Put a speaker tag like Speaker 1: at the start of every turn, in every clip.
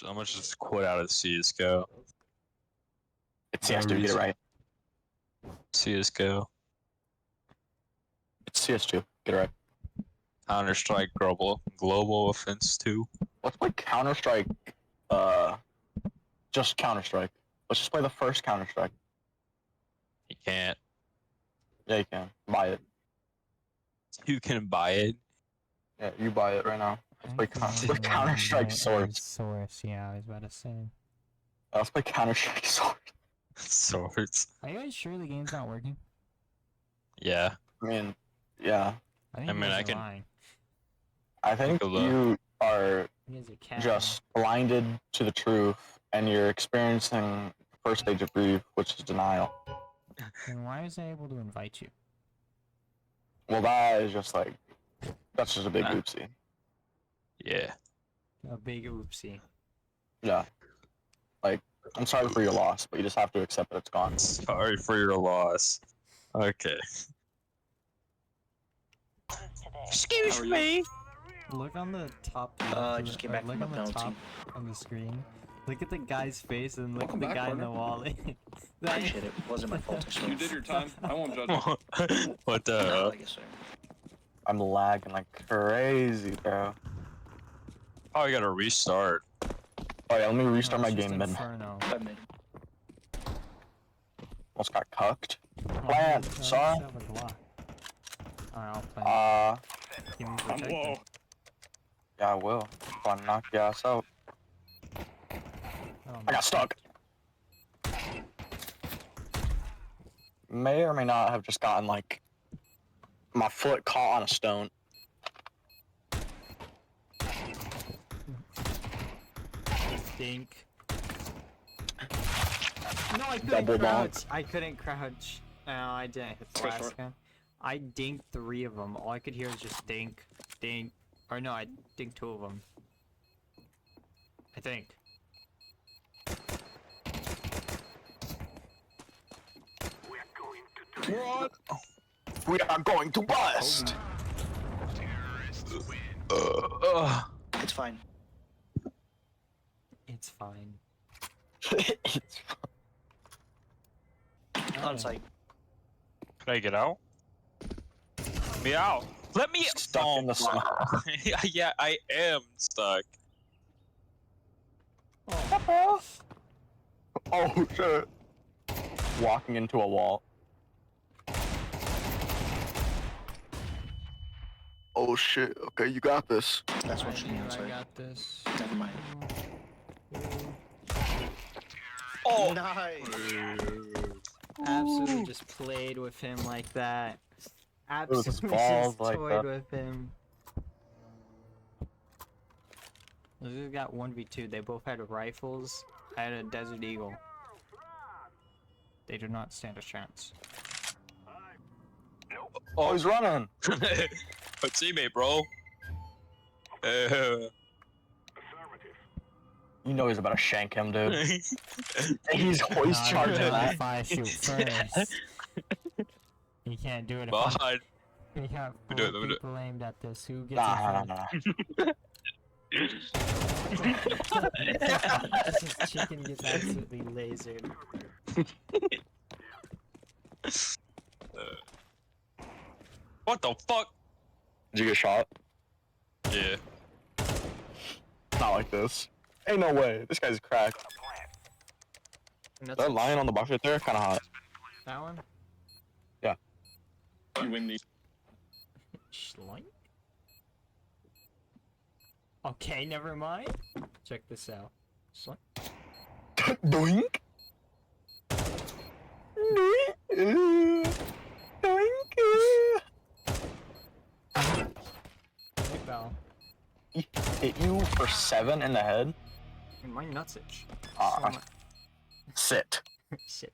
Speaker 1: I'm gonna just quit out of CSGO.
Speaker 2: It's CS2, get it right.
Speaker 1: CSGO.
Speaker 2: It's CS2, get it right.
Speaker 1: Counter-Strike Global Offense 2.
Speaker 2: Let's play Counter-Strike, just Counter-Strike. Let's just play the first Counter-Strike.
Speaker 1: You can't.
Speaker 2: Yeah, you can. Buy it.
Speaker 1: You can buy it.
Speaker 2: Yeah, you buy it right now. Let's play Counter-Strike Source.
Speaker 3: Source, yeah, I was about to say.
Speaker 2: Let's play Counter-Strike Source.
Speaker 1: Swords.
Speaker 3: Are you guys sure the game's not working?
Speaker 1: Yeah.
Speaker 2: I mean, yeah.
Speaker 3: I think
Speaker 1: I mean,
Speaker 3: you guys
Speaker 1: I
Speaker 3: are
Speaker 1: can-
Speaker 3: lying.
Speaker 2: I think you are
Speaker 3: You guys are capping.
Speaker 2: just blinded to the truth, and you're experiencing the first stage of grief, which is denial.
Speaker 3: Then why was I able to invite you?
Speaker 2: Well, that is just like, that's just a big
Speaker 1: Nah.
Speaker 2: oopsie.
Speaker 1: Yeah.
Speaker 3: A big oopsie.
Speaker 2: Yeah. Like, I'm sorry for your loss, but you just have to accept that it's gone.
Speaker 1: Sorry for your loss. Okay. Excuse me.
Speaker 3: Look on the top.
Speaker 4: I just came back
Speaker 3: look
Speaker 4: from
Speaker 3: on
Speaker 4: a
Speaker 3: the
Speaker 4: penalty.
Speaker 3: top on the screen. Look at the guy's face and look
Speaker 4: Welcome
Speaker 3: at the
Speaker 4: back,
Speaker 3: guy in the
Speaker 4: partner.
Speaker 3: wallet.
Speaker 4: Appreciate it. Wasn't my fault. I
Speaker 5: You did your time. I won't judge you.
Speaker 1: What the
Speaker 4: No,
Speaker 1: hell?
Speaker 4: I guess so.
Speaker 2: I'm lagging like crazy, bro.
Speaker 1: Oh, you gotta restart.
Speaker 2: Oh yeah, let me restart
Speaker 3: No,
Speaker 2: my
Speaker 3: it's just
Speaker 2: game mid.
Speaker 3: Inferno.
Speaker 4: I made
Speaker 2: Almost got cucked.
Speaker 3: Oh,
Speaker 2: Plant,
Speaker 3: I
Speaker 2: son.
Speaker 3: just have a Glock. Alright, I'll play. Give me
Speaker 5: I'm
Speaker 3: protected.
Speaker 5: low.
Speaker 2: Yeah, I will. If I knock your ass out.
Speaker 3: Oh,
Speaker 2: I got stuck. May or may not have just gotten like my foot caught on a stone.
Speaker 3: Dink. No, I couldn't
Speaker 2: Double
Speaker 3: crouch.
Speaker 2: bonk.
Speaker 3: I couldn't crouch. No, I didn't hit the
Speaker 5: Go
Speaker 3: last
Speaker 5: short.
Speaker 3: guy. I dinked 3 of them. All I could hear was just dink, dink. Or no, I dinked 2 of them. I think.
Speaker 5: What?
Speaker 2: We are going to bust.
Speaker 4: It's fine.
Speaker 3: It's fine.
Speaker 2: It's
Speaker 4: On site.
Speaker 1: Can I get out? Let me out. Let me.
Speaker 2: stuck in the snow.
Speaker 1: Yeah, I am stuck.
Speaker 2: Oh shit. Walking into a wall. Oh shit. Okay, you got this.
Speaker 4: That's what she
Speaker 3: I
Speaker 4: means.
Speaker 3: I
Speaker 4: Sorry.
Speaker 3: got this.
Speaker 4: Never mind.
Speaker 1: Oh.
Speaker 4: Nice.
Speaker 3: Absolutely just played with him like that.
Speaker 2: was
Speaker 3: Absolutely
Speaker 2: balls
Speaker 3: just
Speaker 2: like
Speaker 3: toyed
Speaker 2: that.
Speaker 3: with him. They got 1v2. They both had rifles. I had a Desert Eagle. They do not stand a chance.
Speaker 2: Oh, he's running.
Speaker 1: A teammate, bro.
Speaker 2: You know he's about to shank him, dude. He's
Speaker 3: Nah,
Speaker 2: charging that.
Speaker 3: if I shoot first. He can't do it if
Speaker 1: Behind.
Speaker 3: we have
Speaker 1: We do it,
Speaker 3: 4
Speaker 1: we do it.
Speaker 3: people aimed at this. Who gets
Speaker 2: Nah,
Speaker 3: it
Speaker 2: nah,
Speaker 3: first?
Speaker 2: nah.
Speaker 3: This chicken gets absolutely lasered.
Speaker 1: What the fuck?
Speaker 2: Did you get shot?
Speaker 1: Yeah.
Speaker 2: Not like this. Ain't no way. This guy's cracked. That lion on the box right there, kind of hot.
Speaker 3: That one?
Speaker 5: Windy.
Speaker 3: Schloink? Okay, never mind. Check this out. Schloink.
Speaker 2: Doink. Doink. Doink.
Speaker 3: Hey, pal.
Speaker 2: He hit you for 7 in the head.
Speaker 3: My nuts itch.
Speaker 2: Ah, sit.
Speaker 3: Shit.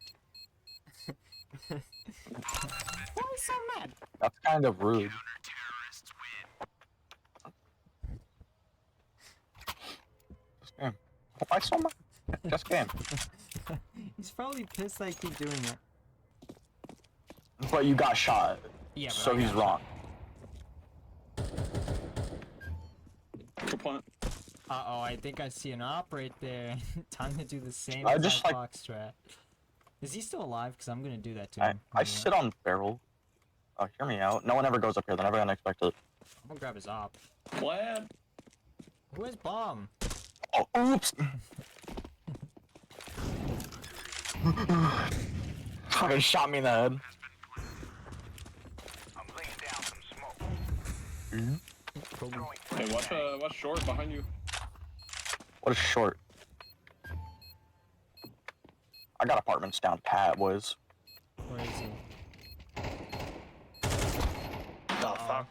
Speaker 3: Why are you so mad?
Speaker 2: That's kind of rude. Just game. Why so much? Just game.
Speaker 3: He's probably pissed I keep doing it.
Speaker 2: But you got shot,
Speaker 3: Yeah, but
Speaker 2: so
Speaker 3: I
Speaker 2: he's
Speaker 3: got
Speaker 2: wrong.
Speaker 5: Good point.
Speaker 3: Uh-oh, I think I see an op right there. Time to do the same
Speaker 2: I
Speaker 3: as
Speaker 2: just,
Speaker 3: that
Speaker 2: like-
Speaker 3: Foxtrot. Is he still alive? Because I'm gonna do that to him.
Speaker 2: I sit on barrel. Oh, hear me out. No one ever goes up here. They're never gonna expect it.
Speaker 3: I'm gonna grab his op.
Speaker 5: Glad.
Speaker 3: Who has bomb?
Speaker 2: Oh, oops! Fucking shot me in the head.
Speaker 5: Hey, watch short behind you.
Speaker 2: What is short? I got apartments down pat, boys.
Speaker 3: Where is he?
Speaker 4: Oh, fuck.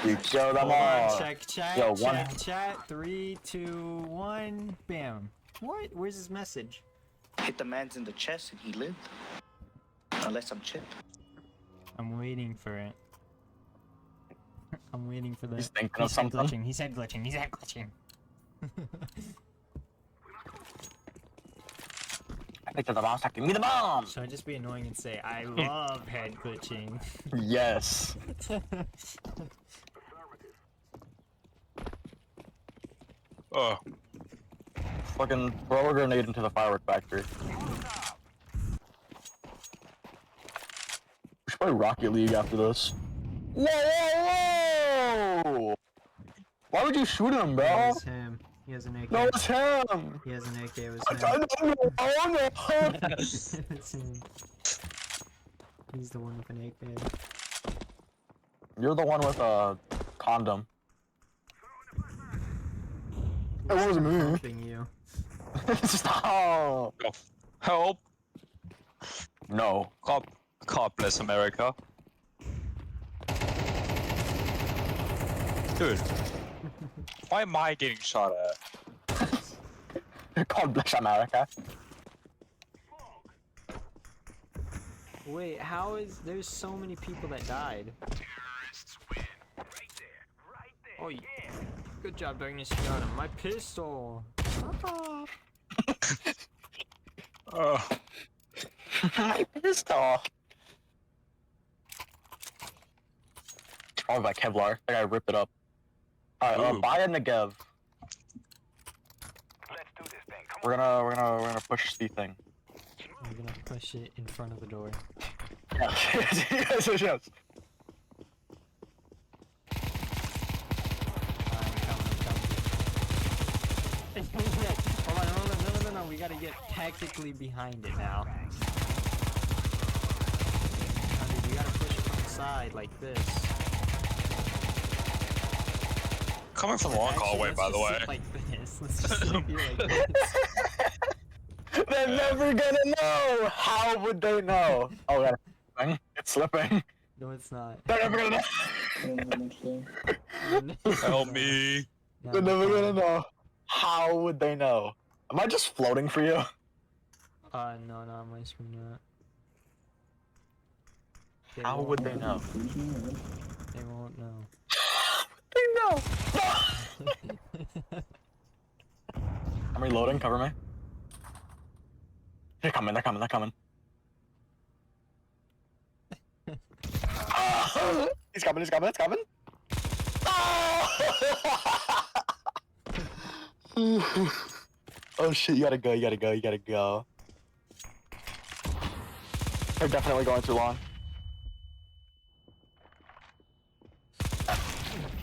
Speaker 2: You kill them
Speaker 3: Hold on,
Speaker 2: all.
Speaker 3: check chat,
Speaker 2: Yo,
Speaker 3: check
Speaker 2: one-
Speaker 3: chat. 3, 2, 1, bam. What? Where's his message?
Speaker 4: Hit the man's in the chest and he lived. Unless I'm Chip.
Speaker 3: I'm waiting for it. I'm waiting for the.
Speaker 2: He's thinking
Speaker 3: He
Speaker 2: of
Speaker 3: said
Speaker 2: something.
Speaker 3: glitching. He said glitching. He said glitching.
Speaker 2: I picked up the bomb. Give me the bomb.
Speaker 3: Should I just be annoying and say I love head glitching?
Speaker 2: Yes.
Speaker 1: Oh,
Speaker 2: Fucking throw a grenade into the firework factory. We should play Rocket League after this. Whoa, whoa, whoa! Why would you shoot him, bro?
Speaker 3: That was him. He has an AK.
Speaker 2: No, it's him!
Speaker 3: He has an AK. It was
Speaker 2: I
Speaker 3: him.
Speaker 2: don't know. Oh no!
Speaker 3: It's him. He's the one with an AK.
Speaker 2: You're the one with a condom. It wasn't me.
Speaker 3: Helping you.
Speaker 2: Stop!
Speaker 1: help!
Speaker 2: No.
Speaker 1: God bless America. Dude, why am I getting shot at?
Speaker 2: God bless America.
Speaker 3: Wait, how is there's so many people that died? Oh, good job, Magnus. You got him. My pistol.
Speaker 1: Oh,
Speaker 2: My pistol. It's probably by Kevlar. I think I ripped it up. Alright,
Speaker 1: Ooh.
Speaker 2: buy a Negev. We're gonna push the thing.
Speaker 3: I'm gonna push it in front of the door.
Speaker 2: Yes, yes, yes.
Speaker 3: I'm coming. Hold on, no, we gotta get tactically behind it now. I mean, you gotta push it from the side like this.
Speaker 1: coming from the long
Speaker 3: Actually,
Speaker 1: hallway,
Speaker 3: let's
Speaker 1: by the
Speaker 3: just
Speaker 1: way.
Speaker 3: sit like this. Let's just sit here like this.
Speaker 2: They're never gonna know! How would they know? Oh, God. It's slipping.
Speaker 3: No, it's not.
Speaker 2: They're never gonna know.
Speaker 1: Help me.
Speaker 2: They're never gonna know. How would they know? Am I just floating for you?
Speaker 3: No, my screen not.
Speaker 2: How would they know?
Speaker 3: They won't know.
Speaker 2: They know! I'm reloading, cover me. They're coming. Ah! He's coming. It's coming. Ah! Oh shit, you gotta go. They're definitely going too long.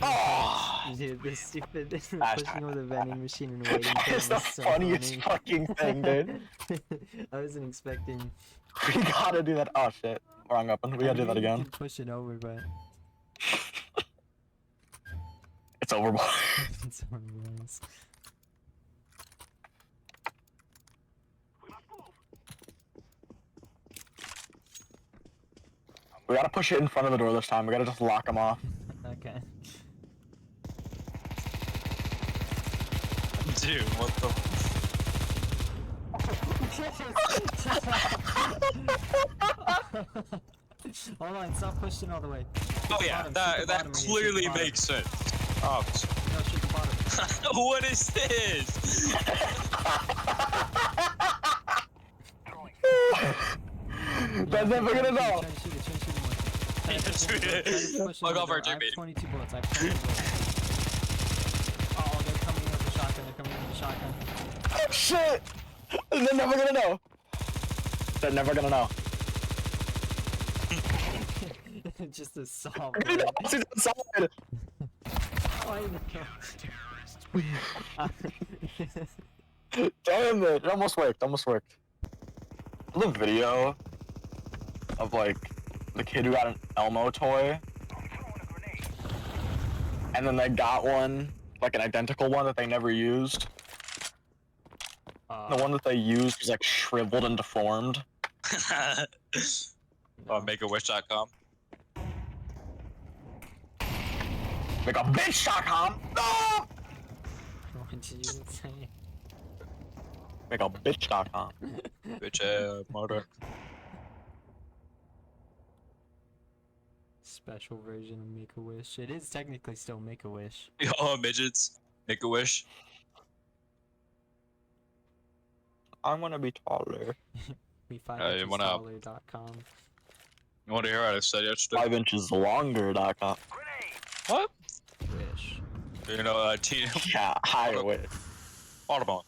Speaker 2: Oh!
Speaker 3: Dude, this stupid
Speaker 2: Ash-
Speaker 3: pushing over the vending machine and waiting for
Speaker 2: It's
Speaker 3: him
Speaker 2: the
Speaker 3: was so
Speaker 2: funniest
Speaker 3: funny.
Speaker 2: fucking thing, dude.
Speaker 3: I wasn't expecting.
Speaker 2: We gotta do that. Oh shit. Wrong weapon. We gotta do that
Speaker 3: You
Speaker 2: again.
Speaker 3: could push it over, but
Speaker 2: It's overboard.
Speaker 3: it's one of those.
Speaker 2: We gotta push it in front of the door this time. We gotta just lock them off.
Speaker 3: Okay.
Speaker 1: Dude, what the?
Speaker 3: Hold on, stop pushing all the way.
Speaker 1: Oh yeah,
Speaker 3: Bottom, shoot the
Speaker 1: that
Speaker 3: bottom, shoot the
Speaker 1: clearly
Speaker 3: bottom.
Speaker 1: makes sense. Oh,
Speaker 3: No, shoot the bottom.
Speaker 1: what is this?
Speaker 2: They're never gonna know.
Speaker 3: Try to shoot it more.
Speaker 1: Yeah, shoot it.
Speaker 3: Try to push it
Speaker 1: Fuck
Speaker 3: over
Speaker 1: off our
Speaker 3: the door. I
Speaker 1: Jimmy.
Speaker 3: have 22 bullets.
Speaker 2: shit! They're never gonna know. They're never gonna know.
Speaker 3: Just a saw.
Speaker 2: He's outside.
Speaker 3: I
Speaker 2: Damn it! It almost worked. Almost worked. The video of like the kid who got an Elmo toy, and then they got one, like an identical one that they never used. The one that they used was like shriveled and deformed.
Speaker 1: Makeawish.com.
Speaker 2: Like a bitch.com. No!
Speaker 3: What did you say?
Speaker 2: Like a bitch.com.
Speaker 1: Bitch, murder.
Speaker 3: Special version of Make-A-Wish. It is technically still Make-A-Wish.
Speaker 1: Oh, midgets. Make-A-Wish.
Speaker 2: I'm gonna be taller.
Speaker 3: We find
Speaker 1: you wanna-
Speaker 3: dollar.com.
Speaker 1: You want to hear what I said yesterday?
Speaker 2: 5 inches longer.com.
Speaker 1: What?
Speaker 3: Wish.
Speaker 1: You know, Teen
Speaker 2: Yeah, I wish.
Speaker 1: Audubon.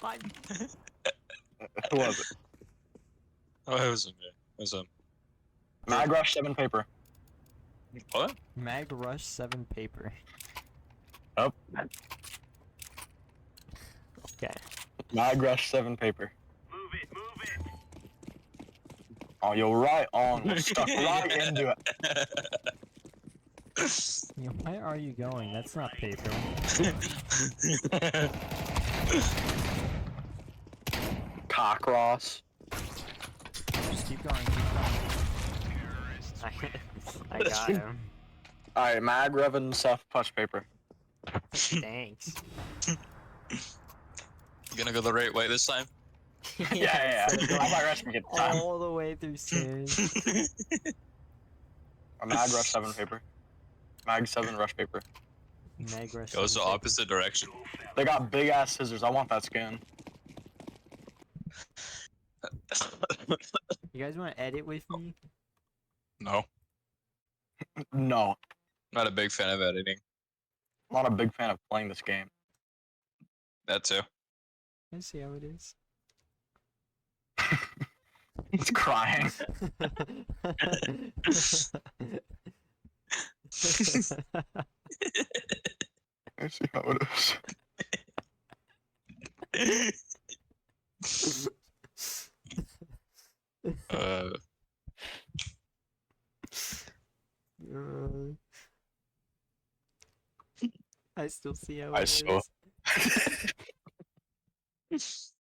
Speaker 3: I-
Speaker 2: Who was it?
Speaker 1: Oh, it was him. Yeah. It was him.
Speaker 2: Mag Rush 7 paper.
Speaker 1: What?
Speaker 3: Mag Rush 7 paper.
Speaker 2: Nope.
Speaker 3: Okay.
Speaker 2: Mag Rush 7 paper. Oh, you're right on. We're stuck right into it.
Speaker 3: Yeah, where are you going? That's not paper.
Speaker 2: Cockross.
Speaker 3: Just keep going, keep going. I got him.
Speaker 2: Alright, Mag Revan Seth Push paper.
Speaker 3: Thanks.
Speaker 1: You gonna go the right way this time?
Speaker 2: Yeah. I might rush me get time.
Speaker 3: All the way through stairs.
Speaker 2: A Mag Rush 7 paper. Mag 7 Rush paper.
Speaker 3: Mag Rush.
Speaker 1: Goes the
Speaker 3: 7 paper.
Speaker 1: opposite direction.
Speaker 2: They got big ass scissors. I want that skin.
Speaker 3: You guys want to edit with me?
Speaker 1: No,
Speaker 2: No.
Speaker 1: not a big fan of editing.
Speaker 2: I'm not a big fan of playing this game.
Speaker 1: That too.
Speaker 3: Let's see how it is.
Speaker 2: It's crying. I see how it is.
Speaker 3: I still see how
Speaker 2: I
Speaker 3: it
Speaker 2: saw.
Speaker 3: is.